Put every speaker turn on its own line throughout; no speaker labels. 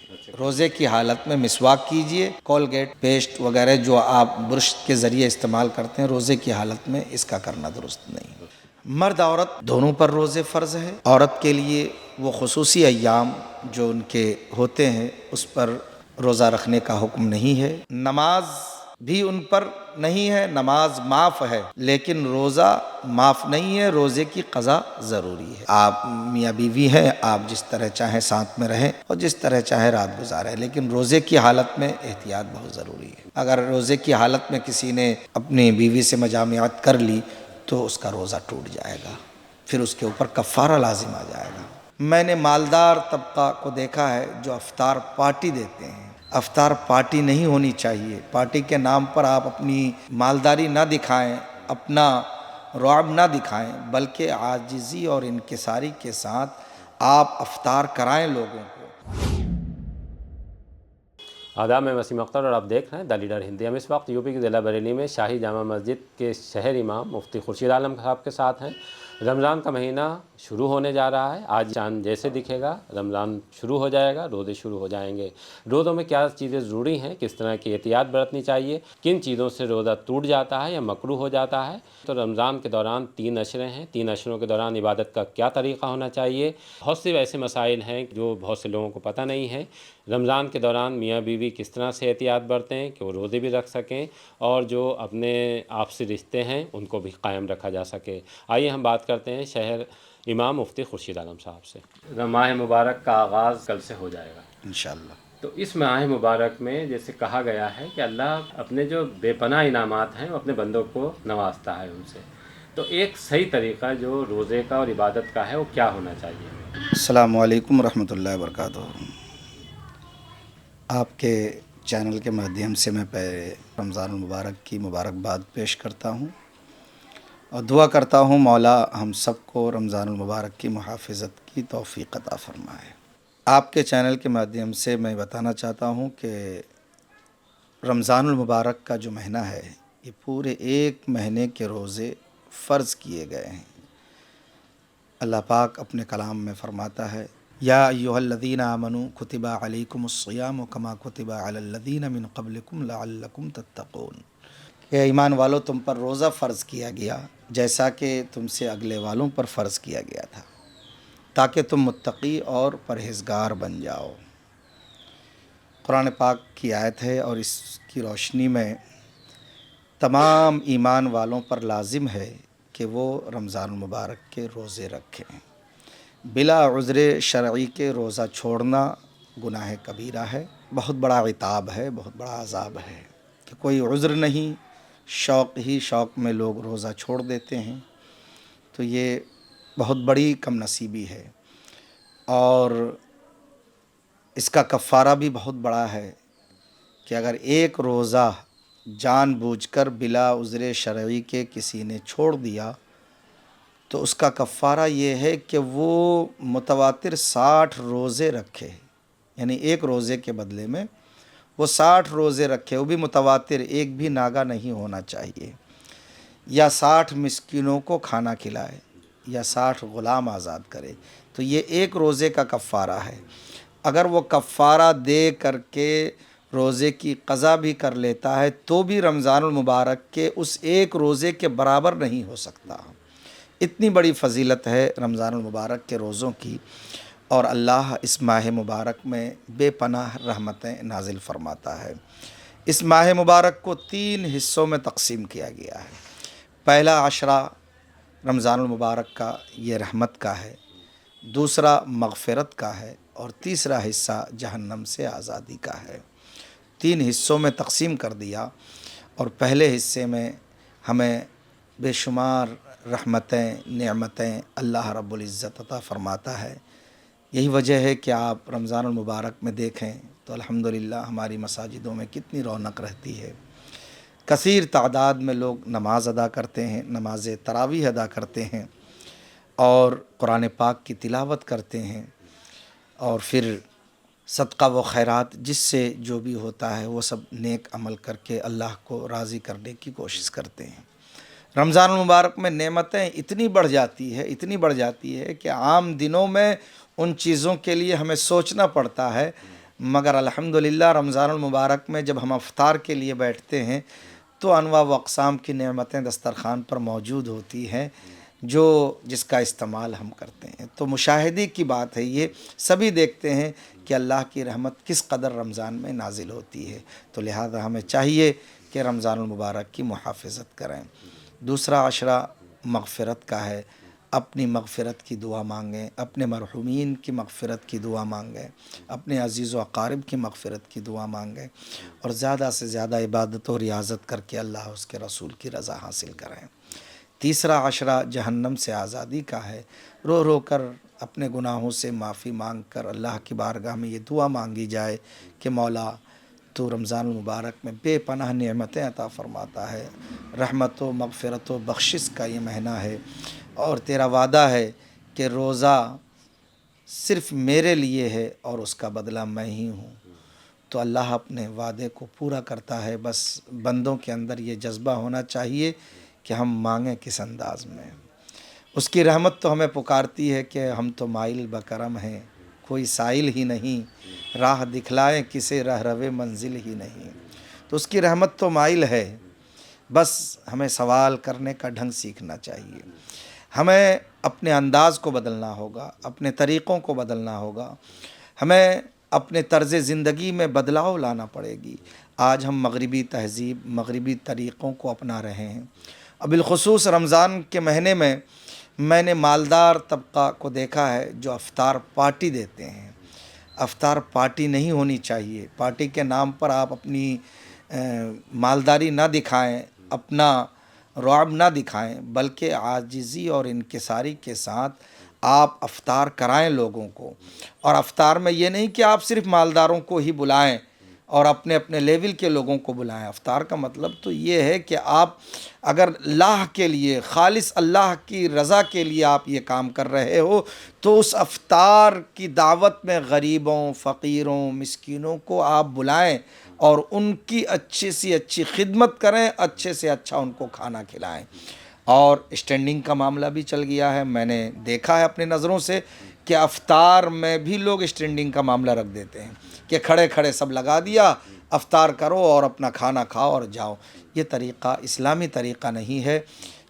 روزے کی حالت میں مسواک کیجئے، کولگیٹ پیسٹ وغیرہ جو آپ برش کے ذریعے استعمال کرتے ہیں، روزے کی حالت میں اس کا کرنا درست نہیں۔ مرد عورت دونوں پر روزے فرض ہے۔ عورت کے لیے وہ خصوصی ایام جو ان کے ہوتے ہیں اس پر روزہ رکھنے کا حکم نہیں ہے۔ نماز بھی ان پر نہیں ہے، نماز معاف ہے، لیکن روزہ معاف نہیں ہے، روزے کی قضا ضروری ہے۔ آپ میاں بیوی ہیں، آپ جس طرح چاہیں ساتھ میں رہیں اور جس طرح چاہیں رات گزاریں، لیکن روزے کی حالت میں احتیاط بہت ضروری ہے۔ اگر روزے کی حالت میں کسی نے اپنی بیوی سے مجامعت کر لی تو اس کا روزہ ٹوٹ جائے گا، پھر اس کے اوپر کفارہ لازم آ جائے گا۔ میں نے مالدار طبقہ کو دیکھا ہے جو افطار پارٹی دیتے ہیں۔ افطار پارٹی نہیں ہونی چاہیے۔ پارٹی کے نام پر آپ اپنی مالداری نہ دکھائیں، اپنا رعب نہ دکھائیں، بلکہ عاجزی اور انکساری کے ساتھ آپ افطار کرائیں لوگوں کو۔
آداب، میں وسیم اختر اور آپ دیکھ رہے ہیں دی لیڈر ہندی۔ ہم اس وقت یو پی کے ضلع بریلی میں شاہی جامع مسجد کے شہر امام مفتی خورشید عالم صاحب کے ساتھ ہیں۔ رمضان کا مہینہ شروع ہونے جا رہا ہے، آج چاند جیسے دکھے گا رمضان شروع ہو جائے گا، روزے شروع ہو جائیں گے۔ روزوں میں کیا چیزیں ضروری ہیں، کس طرح کی احتیاط برتنی چاہیے، کن چیزوں سے روزہ ٹوٹ جاتا ہے یا مکروہ ہو جاتا ہے۔ تو رمضان کے دوران 3 عشرے ہیں، 3 عشروں کے دوران عبادت کا کیا طریقہ ہونا چاہیے۔ بہت سے ایسے مسائل ہیں جو بہت سے لوگوں کو پتہ نہیں ہے۔ رمضان کے دوران میاں بیوی کس طرح سے احتیاط برتیں کہ وہ روزے بھی رکھ سکیں اور جو اپنے آپسی رشتے ہیں ان کو بھی قائم رکھا جا سکے۔ آئیے ہم بات کرتے ہیں شہر امام مفتی خورشید عالم صاحب سے۔ ماہ مبارک کا آغاز کل سے ہو جائے گا
انشاءاللہ۔
تو اس ماہ مبارک میں جیسے کہا گیا ہے کہ اللہ اپنے جو بے پناہ انعامات ہیں وہ اپنے بندوں کو نوازتا ہے ان سے، تو ایک صحیح طریقہ جو روزے کا اور عبادت کا ہے وہ کیا ہونا چاہیے؟
السلام علیکم ورحمۃ اللہ وبرکاتہ۔ آپ کے چینل کے مادھیم سے میں پہلے رمضان المبارک کی مبارکباد پیش کرتا ہوں اور دعا کرتا ہوں مولا ہم سب کو رمضان المبارک کی محافظت کی توفیق عطا فرمائے۔ آپ کے چینل کے مادھیم سے میں بتانا چاہتا ہوں کہ رمضان المبارک کا جو مہینہ ہے یہ پورے 1 مہینے کے روزے فرض کیے گئے ہیں۔ اللہ پاک اپنے کلام میں فرماتا ہے یا ایھا الذین آمنوا کتب علیکم الصیام کما کتب علی الذین من قبلکم لعلکم تتقون، کہ ایمان والو تم پر روزہ فرض کیا گیا جیسا کہ تم سے اگلے والوں پر فرض کیا گیا تھا تاکہ تم متقی اور پرہیزگار بن جاؤ۔ قرآن پاک کی آیت ہے اور اس کی روشنی میں تمام ایمان والوں پر لازم ہے کہ وہ رمضان المبارک کے روزے رکھیں۔ بلا عذر شرعی کے روزہ چھوڑنا گناہ کبیرہ ہے، بہت بڑا عتاب ہے، بہت بڑا عذاب ہے کہ کوئی عذر نہیں، شوق ہی شوق میں لوگ روزہ چھوڑ دیتے ہیں، تو یہ بہت بڑی کم نصیبی ہے اور اس کا کفارہ بھی بہت بڑا ہے کہ اگر ایک روزہ جان بوجھ کر بلا عذر شرعی کے کسی نے چھوڑ دیا تو اس کا کفارہ یہ ہے کہ وہ متواتر 60 روزے رکھے، یعنی ایک روزے کے بدلے میں وہ 60 روزے رکھے، وہ بھی متواتر، ایک بھی ناگا نہیں ہونا چاہیے، یا 60 مسکینوں کو کھانا کھلائے یا 60 غلام آزاد کرے، تو یہ ایک روزے کا کفارہ ہے۔ اگر وہ کفارہ دے کر کے روزے کی قضا بھی کر لیتا ہے تو بھی رمضان المبارک کے اس ایک روزے کے برابر نہیں ہو سکتا۔ اتنی بڑی فضیلت ہے رمضان المبارک کے روزوں کی، اور اللہ اس ماہ مبارک میں بے پناہ رحمتیں نازل فرماتا ہے۔ اس ماہ مبارک کو 3 حصوں میں تقسیم کیا گیا ہے۔ پہلا عشرہ رمضان المبارک کا یہ رحمت کا ہے، دوسرا مغفرت کا ہے اور تیسرا حصہ جہنم سے آزادی کا ہے۔ 3 حصوں میں تقسیم کر دیا، اور پہلے حصے میں ہمیں بے شمار رحمتیں، نعمتیں اللہ رب العزت عطا فرماتا ہے۔ یہی وجہ ہے کہ آپ رمضان المبارک میں دیکھیں تو الحمدللہ ہماری مساجدوں میں کتنی رونق رہتی ہے، کثیر تعداد میں لوگ نماز ادا کرتے ہیں، نماز تراویح ادا کرتے ہیں اور قرآن پاک کی تلاوت کرتے ہیں، اور پھر صدقہ و خیرات جس سے جو بھی ہوتا ہے وہ سب نیک عمل کر کے اللہ کو راضی کرنے کی کوشش کرتے ہیں۔ رمضان المبارک میں نعمتیں اتنی بڑھ جاتی ہے کہ عام دنوں میں ان چیزوں کے لیے ہمیں سوچنا پڑتا ہے، مگر الحمدللہ رمضان المبارک میں جب ہم افطار کے لیے بیٹھتے ہیں تو انواع و اقسام کی نعمتیں دسترخوان پر موجود ہوتی ہیں جس کا استعمال ہم کرتے ہیں. تو مشاہدے کی بات ہے، یہ سبھی دیکھتے ہیں کہ اللہ کی رحمت کس قدر رمضان میں نازل ہوتی ہے. تو لہذا ہمیں چاہیے کہ رمضان المبارک کی محافظت کریں. دوسرا عشرہ مغفرت کا ہے. اپنی مغفرت کی دعا مانگیں، اپنے مرحومین کی مغفرت کی دعا مانگیں، اپنے عزیز و اقارب کی مغفرت کی دعا مانگیں، اور زیادہ سے زیادہ عبادت و ریاضت کر کے اللہ اس کے رسول کی رضا حاصل کریں. تیسرا عشرہ جہنم سے آزادی کا ہے. رو رو کر اپنے گناہوں سے معافی مانگ کر اللہ کی بارگاہ میں یہ دعا مانگی جائے کہ مولا تو رمضان المبارک میں بے پناہ نعمتیں عطا فرماتا ہے، رحمت و مغفرت و بخشش کا یہ مہینہ ہے، اور تیرا وعدہ ہے کہ روزہ صرف میرے لیے ہے اور اس کا بدلہ میں ہی ہوں. تو اللہ اپنے وعدے کو پورا کرتا ہے. بس بندوں کے اندر یہ جذبہ ہونا چاہیے کہ ہم مانگیں کس انداز میں. اس کی رحمت تو ہمیں پکارتی ہے کہ ہم تو مائل بکرم ہیں، کوئی سائل ہی نہیں، راہ دکھلائیں کسے رہ روے منزل ہی نہیں. تو اس کی رحمت تو مائل ہے، بس ہمیں سوال کرنے کا ڈھنگ سیکھنا چاہیے. ہمیں اپنے انداز کو بدلنا ہوگا، اپنے طریقوں کو بدلنا ہوگا، ہمیں اپنے طرز زندگی میں بدلاؤ لانا پڑے گی. آج ہم مغربی تہذیب، مغربی طریقوں کو اپنا رہے ہیں. بالخصوص رمضان کے مہینے میں نے مالدار طبقہ کو دیکھا ہے جو افطار پارٹی دیتے ہیں. افطار پارٹی نہیں ہونی چاہیے. پارٹی کے نام پر آپ اپنی مالداری نہ دکھائیں، اپنا رعب نہ دکھائیں، بلکہ عاجزی اور انکساری کے ساتھ آپ افطار کرائیں لوگوں کو. اور افطار میں یہ نہیں کہ آپ صرف مالداروں کو ہی بلائیں اور اپنے اپنے لیول کے لوگوں کو بلائیں. افطار کا مطلب تو یہ ہے کہ آپ اگر اللہ کے لیے، خالص اللہ کی رضا کے لیے آپ یہ کام کر رہے ہو تو اس افطار کی دعوت میں غریبوں، فقیروں، مسکینوں کو آپ بلائیں اور ان کی اچھی سی اچھی خدمت کریں، اچھے سے اچھا ان کو کھانا کھلائیں. اور اسٹینڈنگ کا معاملہ بھی چل گیا ہے. میں نے دیکھا ہے اپنی نظروں سے کہ افطار میں بھی لوگ اسٹینڈنگ کا معاملہ رکھ دیتے ہیں کہ کھڑے کھڑے سب لگا دیا، افطار کرو اور اپنا کھانا کھاؤ اور جاؤ. یہ طریقہ اسلامی طریقہ نہیں ہے.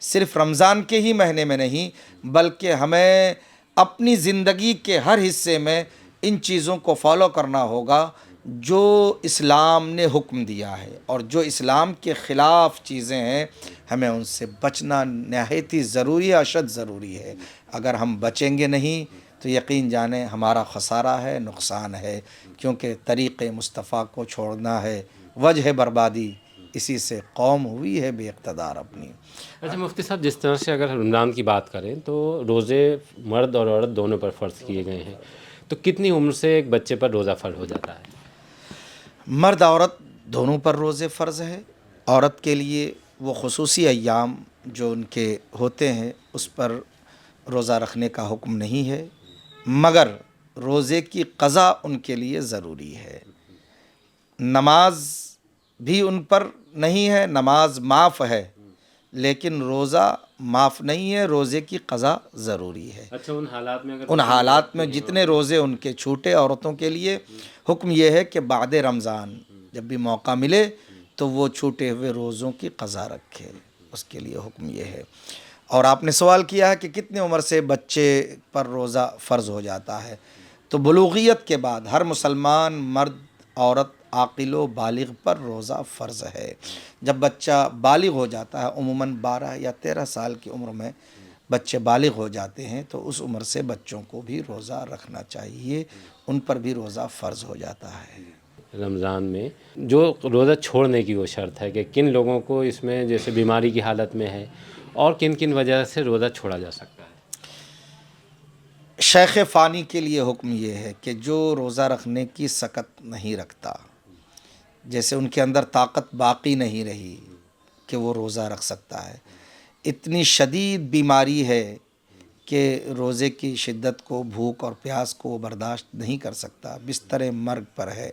صرف رمضان کے ہی مہینے میں نہیں، بلکہ ہمیں اپنی زندگی کے ہر حصے میں ان چیزوں کو فالو کرنا ہوگا جو اسلام نے حکم دیا ہے. اور جو اسلام کے خلاف چیزیں ہیں ہمیں ان سے بچنا نہایت ہی ضروری ہے، اشد ضروری ہے. اگر ہم بچیں گے نہیں تو یقین جانیں ہمارا خسارہ ہے، نقصان ہے، کیونکہ طریق مصطفیٰ کو چھوڑنا ہے وجہ بربادی، اسی سے قوم ہوئی ہے بے اقتدار اپنی.
اچھا مفتی صاحب، جس طرح سے اگر رمضان کی بات کریں تو روزے مرد اور عورت دونوں پر فرض کیے گئے ہیں، تو کتنی عمر سے ایک بچے پر روزہ فرض ہو جاتا ہے؟
مرد عورت دونوں پر روزے فرض ہے. عورت کے لیے وہ خصوصی ایام جو ان کے ہوتے ہیں اس پر روزہ رکھنے کا حکم نہیں ہے، مگر روزے کی قضا ان کے لیے ضروری ہے. نماز بھی ان پر نہیں ہے، نماز معاف ہے، لیکن روزہ معاف نہیں ہے، روزے کی قضا ضروری ہے.
اچھا، ان
حالات میں جتنے روزے ان کے چھوٹے، عورتوں کے لیے حکم یہ ہے کہ بعد رمضان جب بھی موقع ملے تو وہ چھوٹے ہوئے روزوں کی قضا رکھے، اس کے لیے حکم یہ ہے. اور آپ نے سوال کیا ہے کہ کتنی عمر سے بچے پر روزہ فرض ہو جاتا ہے، تو بلوغیت کے بعد ہر مسلمان مرد، عورت، عاقل و بالغ پر روزہ فرض ہے. جب بچہ بالغ ہو جاتا ہے، عموماً 12 یا 13 سال کی عمر میں بچے بالغ ہو جاتے ہیں، تو اس عمر سے بچوں کو بھی روزہ رکھنا چاہیے، ان پر بھی روزہ فرض ہو جاتا ہے.
رمضان میں جو روزہ چھوڑنے کی وہ شرط ہے کہ کن لوگوں کو اس میں جیسے بیماری کی حالت میں ہے اور کن کن وجہ سے روزہ چھوڑا جا سکتا ہے؟
شیخ فانی کے لیے حکم یہ ہے کہ جو روزہ رکھنے کی سکت نہیں رکھتا، جیسے ان کے اندر طاقت باقی نہیں رہی کہ وہ روزہ رکھ سکتا ہے، اتنی شدید بیماری ہے کہ روزے کی شدت کو، بھوک اور پیاس کو وہ برداشت نہیں کر سکتا، بستر مرگ پر ہے،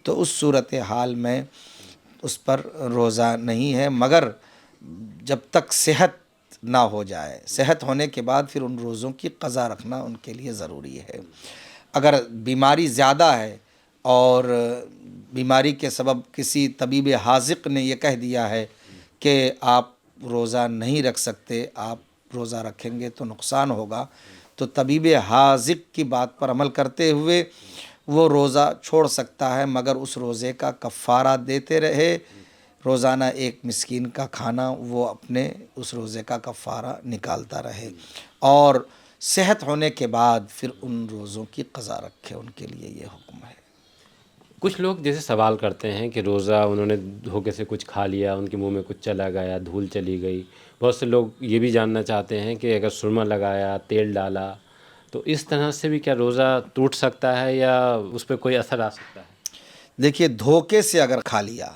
تو اس صورتحال میں اس پر روزہ نہیں ہے. مگر جب تک صحت نہ ہو جائے، صحت ہونے کے بعد پھر ان روزوں کی قضا رکھنا ان کے لیے ضروری ہے. اگر بیماری زیادہ ہے اور بیماری کے سبب کسی طبیب حاذق نے یہ کہہ دیا ہے کہ آپ روزہ نہیں رکھ سکتے، آپ روزہ رکھیں گے تو نقصان ہوگا، تو طبیب حاذق کی بات پر عمل کرتے ہوئے وہ روزہ چھوڑ سکتا ہے، مگر اس روزے کا کفارہ دیتے رہے، روزانہ ایک مسکین کا کھانا وہ اپنے اس روزے کا کفارہ نکالتا رہے، اور صحت ہونے کے بعد پھر ان روزوں کی قضا رکھے، ان کے لیے یہ حکم ہے۔
کچھ لوگ جیسے سوال کرتے ہیں کہ روزہ انہوں نے دھوکے سے کچھ کھا لیا، ان کے منہ میں کچھ چلا گیا، دھول چلی گئی۔ بہت سے لوگ یہ بھی جاننا چاہتے ہیں کہ اگر سرما لگایا، تیل ڈالا، تو اس طرح سے بھی کیا روزہ ٹوٹ سکتا ہے یا اس پہ کوئی اثر آ سکتا ہے؟
دیکھیے، دھوکے سے اگر کھا لیا،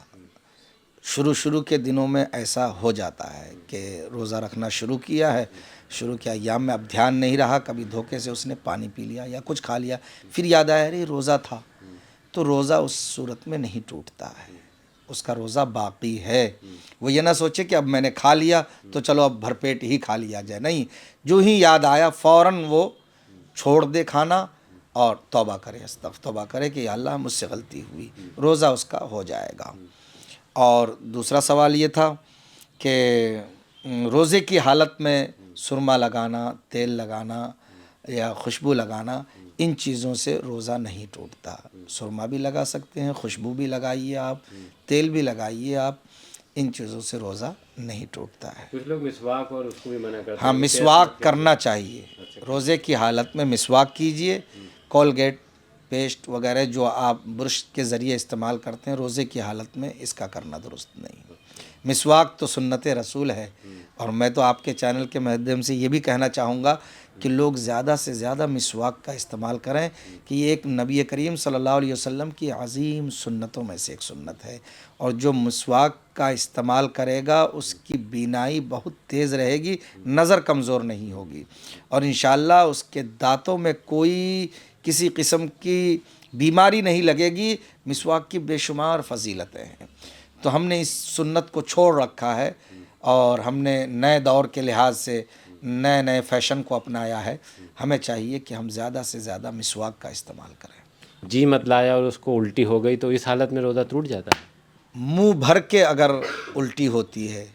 شروع کے دنوں میں ایسا ہو جاتا ہے کہ روزہ رکھنا شروع کیا ہے، شروع کے ایام میں اب دھیان نہیں رہا، کبھی دھوکے سے اس نے پانی پی لیا یا کچھ کھا لیا، پھر یاد آیا ارے روزہ تھا، تو روزہ اس صورت میں نہیں ٹوٹتا ہے، اس کا روزہ باقی ہے۔ وہ یہ نہ سوچے کہ اب میں نے کھا لیا تو چلو اب بھر پیٹ ہی کھا لیا جائے، نہیں، جو ہی یاد آیا فوراً وہ چھوڑ دے کھانا اور توبہ کرے کہ یا اللہ مجھ سے غلطی ہوئی، روزہ اس کا ہو جائے گا۔ اور دوسرا سوال یہ تھا کہ روزے کی حالت میں سرما لگانا، تیل لگانا یا خوشبو لگانا، ان چیزوں سے روزہ نہیں ٹوٹتا۔ سرما بھی لگا سکتے ہیں، خوشبو بھی لگائیے آپ، تیل بھی لگائیے آپ، ان چیزوں سے روزہ نہیں ٹوٹتا ہے۔
کچھ لوگ مسواک اور اس کو بھی منع کرتے ہیں۔
ہاں، مسواک کرنا چاہیے، روزے کی حالت میں مسواک کیجئے، کولگیٹ پیسٹ وغیرہ جو آپ برش کے ذریعے استعمال کرتے ہیں، روزے کی حالت میں اس کا کرنا درست نہیں۔ مسواک تو سنت رسول ہے، اور میں تو آپ کے چینل کے مادھیم سے یہ بھی کہنا چاہوں گا کہ لوگ زیادہ سے زیادہ مسواک کا استعمال کریں، کہ یہ ایک نبی کریم صلی اللہ علیہ وسلم کی عظیم سنتوں میں سے ایک سنت ہے، اور جو مسواک کا استعمال کرے گا اس کی بینائی بہت تیز رہے گی، نظر کمزور نہیں ہوگی، اور انشاءاللہ اس کے دانتوں میں کوئی کسی قسم کی بیماری نہیں لگے گی۔ مسواک کی بے شمار فضیلتیں ہیں، تو ہم نے اس سنت کو چھوڑ رکھا ہے، اور ہم نے نئے دور کے لحاظ سے نئے فیشن کو اپنایا ہے۔ ہمیں چاہیے کہ ہم زیادہ سے زیادہ مسواک کا استعمال کریں۔
جی مت لایا اور اس کو الٹی ہو گئی تو اس حالت میں روزہ ٹوٹ جاتا ہے؟
منہ بھر کے اگر الٹی ہوتی ہے،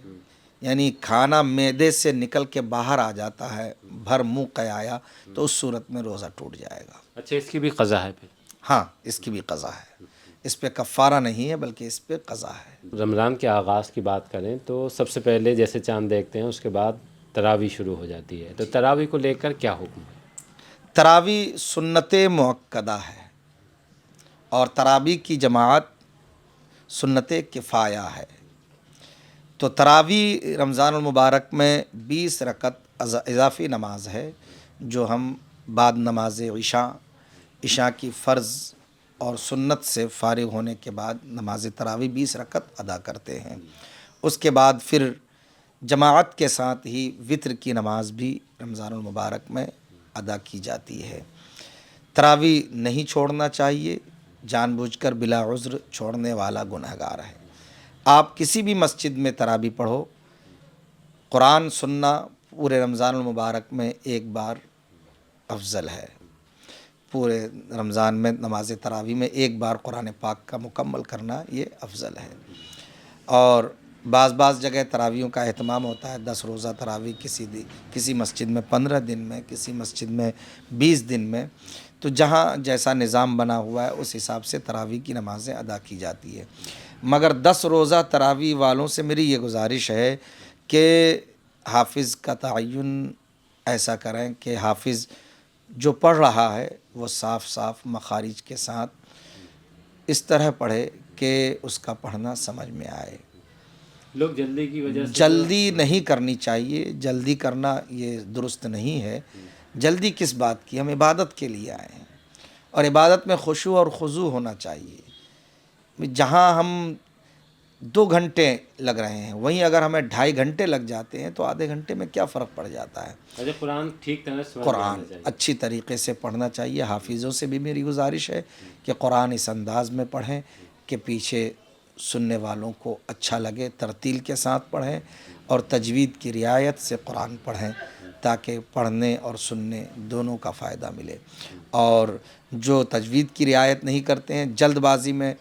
یعنی کھانا معدے سے نکل کے باہر آ جاتا ہے، بھر منہ قیایا، تو اس صورت میں روزہ ٹوٹ جائے گا۔
اچھا، اس کی بھی قضا ہے پھر؟
ہاں، اس کی بھی قضا ہے، اس پہ کفارہ نہیں ہے بلکہ اس پہ قضا ہے۔
رمضان کے آغاز کی بات کریں تو سب سے پہلے جیسے چاند دیکھتے ہیں، اس کے بعد تراویح شروع ہو جاتی ہے، تو تراویح کو لے کر کیا حکم ہے؟
تراویح سنت مؤکدہ ہے، اور تراویح کی جماعت سنت کفایہ ہے۔ تو تراویح رمضان المبارک میں 20 رکعت اضافی نماز ہے، جو ہم بعد نماز عشاء کی فرض اور سنت سے فارغ ہونے کے بعد نماز تراویح 20 رکعت ادا کرتے ہیں۔ اس کے بعد پھر جماعت کے ساتھ ہی وتر کی نماز بھی رمضان المبارک میں ادا کی جاتی ہے۔ تراویح نہیں چھوڑنا چاہیے، جان بوجھ کر بلا عذر چھوڑنے والا گنہگار ہے۔ آپ کسی بھی مسجد میں تراویح پڑھو، قرآن سننا پورے رمضان المبارک میں ایک بار افضل ہے۔ پورے رمضان میں نماز تراویح میں ایک بار قرآن پاک کا مکمل کرنا یہ افضل ہے۔ اور بعض جگہ تراویحوں کا اہتمام ہوتا ہے، 10 روزہ تراویح کسی مسجد میں 15 دن میں، کسی مسجد میں 20 دن میں، تو جہاں جیسا نظام بنا ہوا ہے اس حساب سے تراویح کی نمازیں ادا کی جاتی ہے۔ مگر 10 روزہ تراویح والوں سے میری یہ گزارش ہے کہ حافظ کا تعین ایسا کریں کہ حافظ جو پڑھ رہا ہے وہ صاف مخارج کے ساتھ اس طرح پڑھے کہ اس کا پڑھنا سمجھ میں آئے۔
لوگ جلدی کی وجہ سے
جلدی نہیں کرنی چاہیے، جلدی کرنا یہ درست نہیں ہے۔ جلدی کس بات کی؟ ہم عبادت کے لیے آئے ہیں، اور عبادت میں خشوع اور خضوع ہونا چاہیے۔ جہاں ہم 2 گھنٹے لگ رہے ہیں، وہیں اگر ہمیں 2.5 گھنٹے لگ جاتے ہیں تو آدھے گھنٹے میں کیا فرق پڑ جاتا ہے؟
اچھا، قرآن ٹھیک طرح سے
قرآن اچھی طریقے سے پڑھنا چاہیے۔ حافظوں سے بھی میری گزارش ہے کہ قرآن اس انداز میں پڑھیں کہ پیچھے سننے والوں کو اچھا لگے، ترتیل کے ساتھ پڑھیں، اور تجوید کی رعایت سے قرآن پڑھیں تاکہ پڑھنے اور سننے دونوں کا فائدہ ملے۔ اور جو تجوید کی رعایت نہیں کرتے ہیں، جلد بازی میں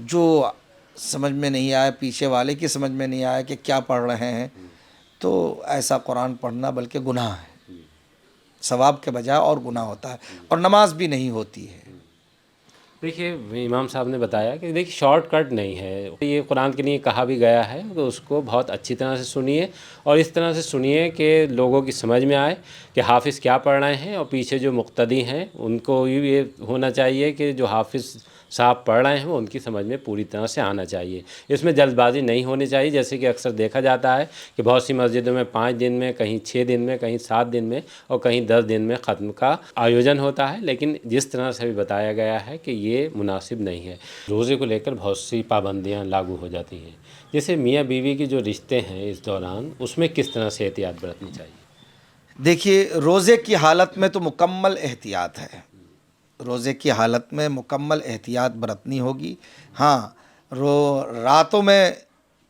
جو سمجھ میں نہیں آیا، پیچھے والے کی سمجھ میں نہیں آیا کہ کیا پڑھ رہے ہیں، تو ایسا قرآن پڑھنا بلکہ گناہ ہے، ثواب کے بجائے اور گناہ ہوتا ہے، اور نماز بھی نہیں ہوتی ہے۔
دیکھیے امام صاحب نے بتایا کہ دیکھیے شارٹ کٹ نہیں ہے، یہ قرآن کے لیے کہا بھی گیا ہے کہ اس کو بہت اچھی طرح سے سنیے، اور اس طرح سے سنیے کہ لوگوں کی سمجھ میں آئے کہ حافظ کیا پڑھ رہے ہیں، اور پیچھے جو مقتدی ہیں ان کو یہ ہونا چاہیے کہ جو حافظ صاحب پڑھ رہے ہیں وہ ان کی سمجھ میں پوری طرح سے آنا چاہیے۔ اس میں جلد بازی نہیں ہونی چاہیے، جیسے کہ اکثر دیکھا جاتا ہے کہ بہت سی مسجدوں میں 5 دن میں، کہیں 6 دن میں، کہیں 7 دن میں، اور کہیں 10 دن میں ختم کا آیوجن ہوتا ہے، لیکن جس طرح سے بھی بتایا گیا ہے کہ یہ مناسب نہیں ہے۔ روزے کو لے کر بہت سی پابندیاں لاگو ہو جاتی ہیں، جیسے میاں بیوی کے جو رشتے ہیں اس دوران، اس میں کس طرح سے احتیاط برتنی چاہیے؟
دیکھیے روزے کی حالت میں تو مکمل احتیاط ہے، روزے کی حالت میں مکمل احتیاط برتنی ہوگی۔ ہاں، راتوں میں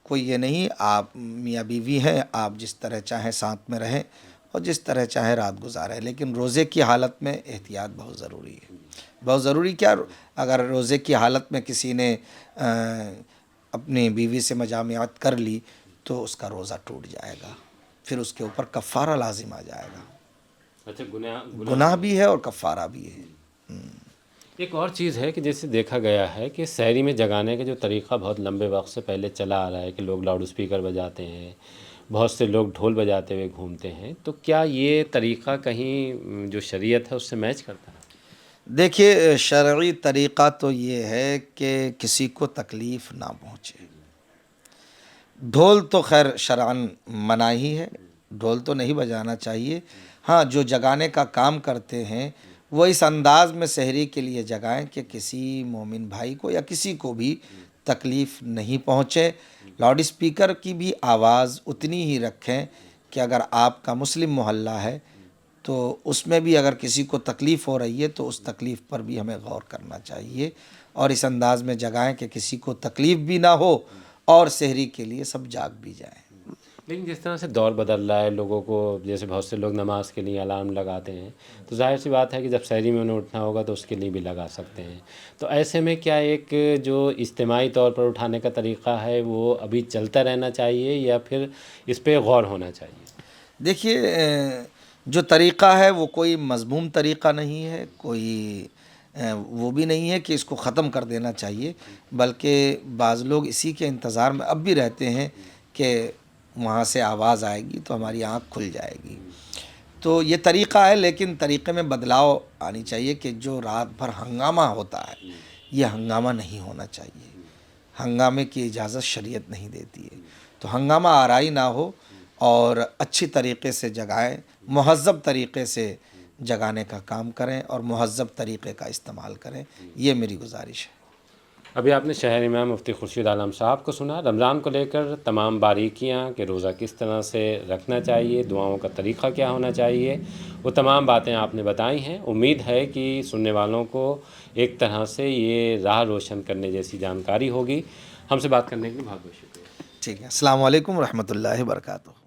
کوئی یہ نہیں، آپ میاں بیوی ہیں، آپ جس طرح چاہیں ساتھ میں رہیں اور جس طرح چاہیں رات گزاریں، لیکن روزے کی حالت میں احتیاط بہت ضروری ہے۔ بہت ضروری کیا، اگر روزے کی حالت میں کسی نے اپنی بیوی سے مجامعت کر لی تو اس کا روزہ ٹوٹ جائے گا، پھر اس کے اوپر کفارہ لازم آ جائے گا۔
اچھا،
گناہ بھی ہے اور کفارہ بھی ہے۔
ایک اور چیز ہے کہ جیسے دیکھا گیا ہے کہ سحری میں جگانے کا جو طریقہ بہت لمبے وقت سے پہلے چلا آ رہا ہے کہ لوگ لاؤڈ اسپیکر بجاتے ہیں، بہت سے لوگ ڈھول بجاتے ہوئے گھومتے ہیں، تو کیا یہ طریقہ کہیں جو شریعت ہے اس سے میچ کرتا ہے؟
دیکھیے شرعی طریقہ تو یہ ہے کہ کسی کو تکلیف نہ پہنچے۔ ڈھول تو خیر شرعاً منع ہی ہے، ڈھول تو نہیں بجانا چاہیے۔ ہاں، جو جگانے کا کام کرتے ہیں وہ اس انداز میں سحری کے لیے جگائیں کہ کسی مومن بھائی کو یا کسی کو بھی تکلیف نہیں پہنچے۔ لاؤڈ اسپیکر کی بھی آواز اتنی ہی رکھیں کہ اگر آپ کا مسلم محلہ ہے تو اس میں بھی اگر کسی کو تکلیف ہو رہی ہے تو اس تکلیف پر بھی ہمیں غور کرنا چاہیے، اور اس انداز میں جگائیں کہ کسی کو تکلیف بھی نہ ہو اور سحری کے لیے سب جاگ بھی جائیں۔
لیکن جس طرح سے دور بدل رہا ہے، لوگوں کو جیسے بہت سے لوگ نماز کے لیے الارم لگاتے ہیں، تو ظاہر سی بات ہے کہ جب سحری میں انہیں اٹھنا ہوگا تو اس کے لیے بھی لگا سکتے ہیں، تو ایسے میں کیا ایک جو اجتماعی طور پر اٹھانے کا طریقہ ہے وہ ابھی چلتا رہنا چاہیے یا پھر اس پہ غور ہونا چاہیے؟
دیکھیے جو طریقہ ہے وہ کوئی مذموم طریقہ نہیں ہے، کوئی وہ بھی نہیں ہے کہ اس کو ختم کر دینا چاہیے، بلکہ بعض لوگ اسی کے انتظار میں اب بھی رہتے ہیں کہ وہاں سے آواز آئے گی تو ہماری آنکھ کھل جائے گی۔ تو یہ طریقہ ہے، لیکن طریقے میں بدلاؤ آنی چاہیے کہ جو رات بھر ہنگامہ ہوتا ہے یہ ہنگامہ نہیں ہونا چاہیے۔ ہنگامے کی اجازت شریعت نہیں دیتی ہے، تو ہنگامہ آرائی نہ ہو اور اچھی طریقے سے جگائیں، مہذب طریقے سے جگانے کا کام کریں اور مہذب طریقے کا استعمال کریں، یہ میری گزارش ہے۔
ابھی آپ نے شہر امام مفتی خورشید عالم صاحب کو سنا، رمضان کو لے کر تمام باریکیاں کہ روزہ کس طرح سے رکھنا چاہیے، دعاؤں کا طریقہ کیا ہونا چاہیے، وہ تمام باتیں آپ نے بتائی ہیں۔ امید ہے کہ سننے والوں کو ایک طرح سے یہ راہ روشن کرنے جیسی جانکاری ہوگی۔ ہم سے بات کرنے کے لیے بہت بہت شکریہ۔
ٹھیک ہے، السلام علیکم ورحمۃ اللہ وبرکاتہ۔